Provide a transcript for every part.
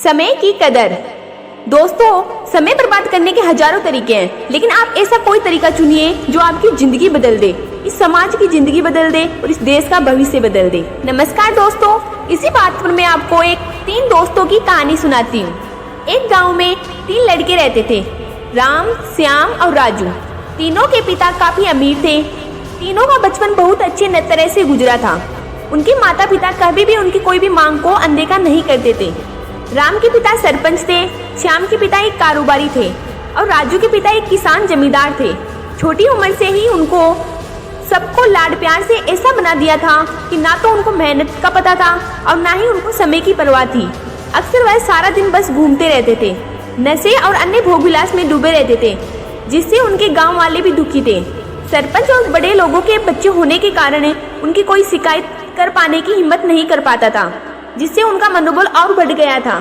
समय की कदर। दोस्तों, समय बर्बाद करने के हजारों तरीके हैं, लेकिन आप ऐसा कोई तरीका चुनिए जो आपकी जिंदगी बदल दे, इस समाज की जिंदगी बदल दे और इस देश का भविष्य बदल दे। नमस्कार दोस्तों, इसी बात पर मैं आपको एक 3 दोस्तों की कहानी सुनाती हूँ। एक गांव में 3 लड़के रहते थे, राम, श्याम और राजू। तीनों के पिता काफी अमीर थे। तीनों का बचपन बहुत अच्छे तरह से गुजरा था। उनके माता पिता कभी भी उनकी कोई भी मांग को अनदेखा नहीं करते थे। राम के पिता सरपंच थे, श्याम के पिता एक कारोबारी थे और राजू के पिता एक किसान जमींदार थे। छोटी उम्र से ही उनको सबको लाड प्यार से ऐसा बना दिया था कि ना तो उनको मेहनत का पता था और ना ही उनको समय की परवाह थी। अक्सर वह सारा दिन बस घूमते रहते थे, नशे और अन्य भोग विलास में डूबे रहते थे, जिससे उनके गांव वाले भी दुखी थे। सरपंच और बड़े लोगों के बच्चे होने के कारण उनकी कोई शिकायत कर पाने की हिम्मत नहीं कर पाता था, जिससे उनका मनोबल और बढ़ गया था।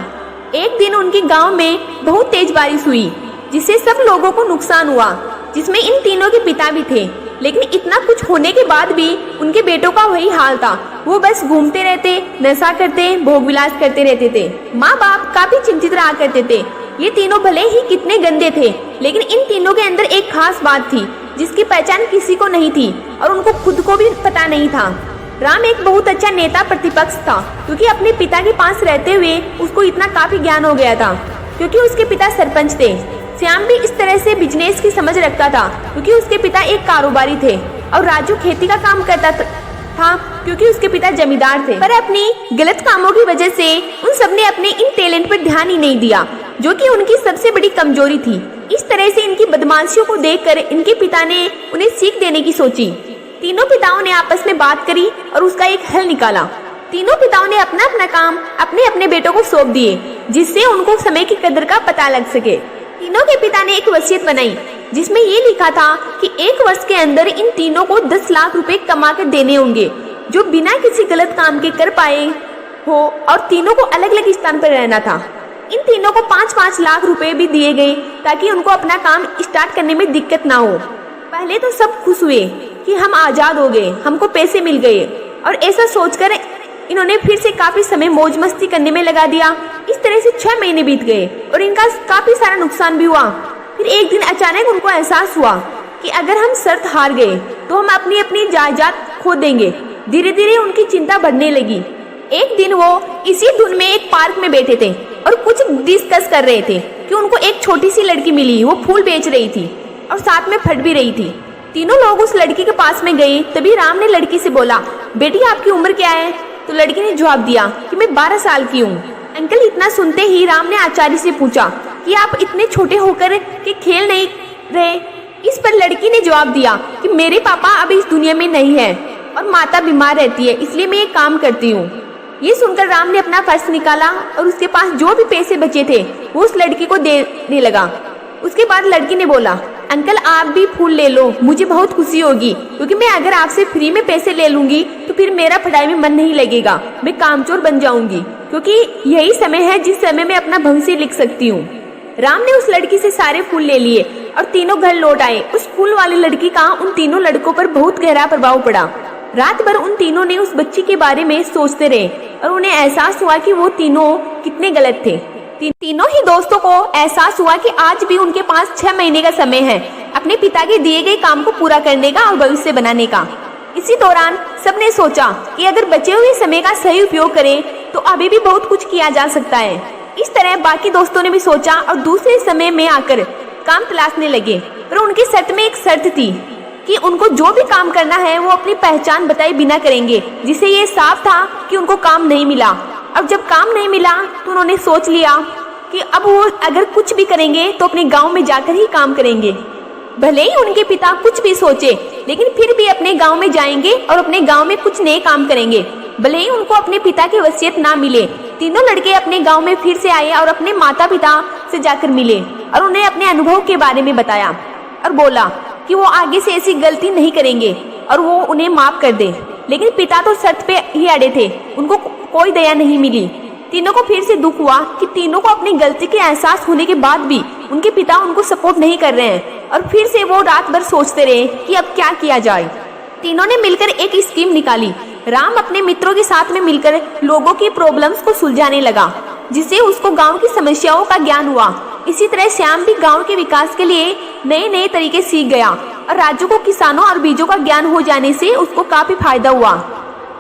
एक दिन उनके गांव में बहुत तेज बारिश हुई, जिससे सब लोगों को नुकसान हुआ, जिसमें इन तीनों के पिता भी थे। लेकिन इतना कुछ होने के बाद भी उनके बेटों का वही हाल था। वो बस घूमते रहते, नशा करते, भोग विलास करते रहते थे। माँ बाप काफी चिंतित रहा करते थे। ये तीनों भले ही कितने गंदे थे, लेकिन इन तीनों के अंदर एक खास बात थी जिसकी पहचान किसी को नहीं थी और उनको खुद को भी पता नहीं था। राम एक बहुत अच्छा नेता प्रतिपक्ष था, क्योंकि अपने पिता के पास रहते हुए उसको इतना काफी ज्ञान हो गया था, क्योंकि उसके पिता सरपंच थे। श्याम भी इस तरह से बिजनेस की समझ रखता था, क्योंकि उसके पिता एक कारोबारी थे। और राजू खेती का काम करता था, क्योंकि उसके पिता जमींदार थे। पर अपनी गलत कामों की वजह से उन सबने अपने इन टैलेंट पर ध्यान ही नहीं दिया, जो कि उनकी सबसे बड़ी कमजोरी थी। इस तरह से इनकी बदमाशियों को देखकर इनके पिता ने उन्हें सीख देने की सोची। तीनों पिताओं ने आपस में बात करी और उसका एक हल निकाला। तीनों पिताओं ने अपना अपना काम अपने अपने बेटों को सौंप दिए, जिससे उनको समय की कदर का पता लग सके। तीनों के पिता ने एक वसीयत बनाई, जिसमें ये लिखा था कि 1 वर्ष के अंदर इन तीनों को 10 लाख रुपए कमा कर देने होंगे, जो बिना किसी गलत काम के कर पाए हो, और तीनों को अलग अलग स्थान पर रहना था। इन तीनों को 5-5 लाख रुपए भी दिए गए, ताकि उनको अपना काम स्टार्ट करने में दिक्कत ना हो। पहले तो सब खुश हुए कि हम आजाद हो गए, हमको पैसे मिल गए, और ऐसा सोचकर इन्होंने फिर से काफी समय मौज मस्ती करने में लगा दिया। इस तरह से 6 महीने बीत गए और इनका काफी सारा नुकसान भी हुआ। फिर एक दिन अचानक उनको एहसास हुआ कि अगर हम शर्त हार गए तो हम अपनी अपनी जायदाद खो देंगे। धीरे धीरे उनकी चिंता बढ़ने लगी। एक दिन वो इसी धुन में एक पार्क में बैठे थे और कुछ डिस्कस कर रहे थे कि उनको एक छोटी सी लड़की मिली। वो फूल बेच रही थी और साथ में फट भी रही थी। तीनों लोग उस लड़की के पास में गए। तभी राम ने लड़की से बोला, बेटी आपकी उम्र क्या है? तो लड़की ने जवाब दिया कि मैं 12 साल की हूँ। अंकल, इतना सुनते ही राम ने आचार्य से पूछा कि आप इतने छोटे होकर के खेल नहीं रहे? इस पर लड़की ने जवाब दिया कि मेरे पापा अब इस दुनिया में नहीं है और माता बीमार रहती है, इसलिए मैं एक काम करती हूँ। ये सुनकर राम ने अपना पर्स निकाला और उसके पास जो भी पैसे बचे थे वो उस लड़की को देने लगा। उसके बाद लड़की ने बोला, अंकल आप भी फूल ले लो, मुझे बहुत खुशी होगी, क्योंकि मैं अगर आपसे फ्री में पैसे ले लूंगी तो फिर मेरा पढ़ाई में मन नहीं लगेगा, मैं कामचोर बन जाऊंगी, क्योंकि यही समय है जिस समय मैं अपना भविष्य लिख सकती हूँ। राम ने उस लड़की से सारे फूल ले लिए और तीनों घर लौट आए। उस फूल वाली लड़की का उन तीनों लड़कों पर बहुत गहरा प्रभाव पड़ा। रात भर उन तीनों ने उस बच्ची के बारे में सोचते रहे और उन्हें एहसास हुआ कि वो तीनों कितने गलत थे। तीनों ही दोस्तों को एहसास हुआ कि आज भी उनके पास 6 महीने का समय है अपने पिता के दिए गए काम को पूरा करने का और भविष्य बनाने का। इसी दौरान सबने सोचा कि अगर बचे हुए समय का सही उपयोग करें तो अभी भी बहुत कुछ किया जा सकता है। इस तरह बाकी दोस्तों ने भी सोचा और दूसरे समय में आकर काम तलाशने लगे। पर उनकी शर्त में एक शर्त थी कि उनको जो भी काम करना है वो अपनी पहचान बताए बिना करेंगे, जिससे ये साफ था कि उनको काम नहीं मिला। अब जब काम नहीं मिला तो उन्होंने सोच लिया कि अब वो अगर कुछ भी करेंगे तो अपने गांव में जाकर ही काम करेंगे। भले ही उनके पिता कुछ भी सोचे, लेकिन फिर भी अपने गांव में जाएंगे और अपने गांव में कुछ नए काम करेंगे, भले ही उनको अपने पिता की वसीयत ना मिले। तीनों लड़के अपने गांव में फिर से आए और अपने माता पिता से जाकर मिले और उन्हें अपने अनुभव के बारे में बताया और बोला कि वो आगे से ऐसी गलती नहीं करेंगे और वो उन्हें माफ कर दे। लेकिन पिता तो शर्त पे ही अड़े थे, उनको कोई दया नहीं मिली। तीनों को फिर से दुख हुआ कि तीनों को अपनी गलती के एहसास होने के बाद भी उनके पिता उनको सपोर्ट नहीं कर रहे हैं, और फिर से वो रात भर सोचते रहे कि अब क्या किया जाए। तीनों ने मिलकर एक स्कीम निकाली। राम अपने मित्रों के साथ में मिलकर लोगों की प्रॉब्लम्स को सुलझाने लगा। जिससे उसको गांव की समस्याओं का ज्ञान हुआ। इसी तरह श्याम भी गांव के विकास के लिए नए नए तरीके सीख गया और राजू को किसानों और बीजों का ज्ञान हो जाने से उसको काफी फायदा हुआ।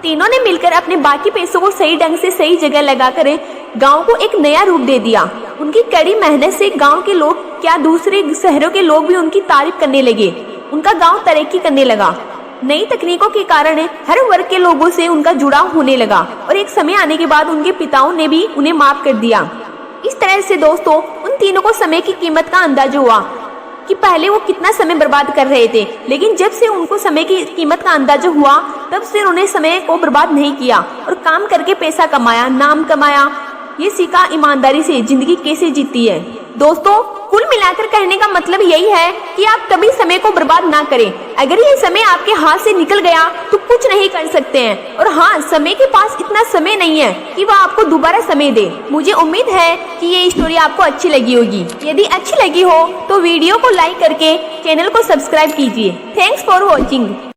तीनों ने मिलकर अपने बाकी पैसों को सही ढंग से सही जगह लगाकर गांव को एक नया रूप दे दिया। उनकी कड़ी मेहनत से गांव के लोग क्या दूसरे शहरों के लोग भी उनकी तारीफ करने लगे। उनका गांव तरक्की करने लगा। नई तकनीकों के कारण हर वर्ग के लोगों से उनका जुड़ाव होने लगा और एक समय आने के बाद उनके पिताओं ने भी उन्हें माफ कर दिया। इस तरह से दोस्तों उन तीनों को समय की कीमत का अंदाजा हुआ कि पहले वो कितना समय बर्बाद कर रहे थे, लेकिन जब से उनको समय की कीमत का अंदाजा हुआ तब से उन्होंने समय को बर्बाद नहीं किया और काम करके पैसा कमाया, नाम कमाया। ये सीखा ईमानदारी से जिंदगी कैसे जीती है। दोस्तों कुल मिलाकर कहने का मतलब यही है कि आप कभी समय को बर्बाद ना करें। अगर ये समय आपके हाथ से निकल गया तो कुछ नहीं कर सकते हैं। और हाँ, समय के पास इतना समय नहीं है कि वह आपको दोबारा समय दे। मुझे उम्मीद है कि ये स्टोरी आपको अच्छी लगी होगी। यदि अच्छी लगी हो तो वीडियो को लाइक करके चैनल को सब्सक्राइब कीजिए। Thanks for watching.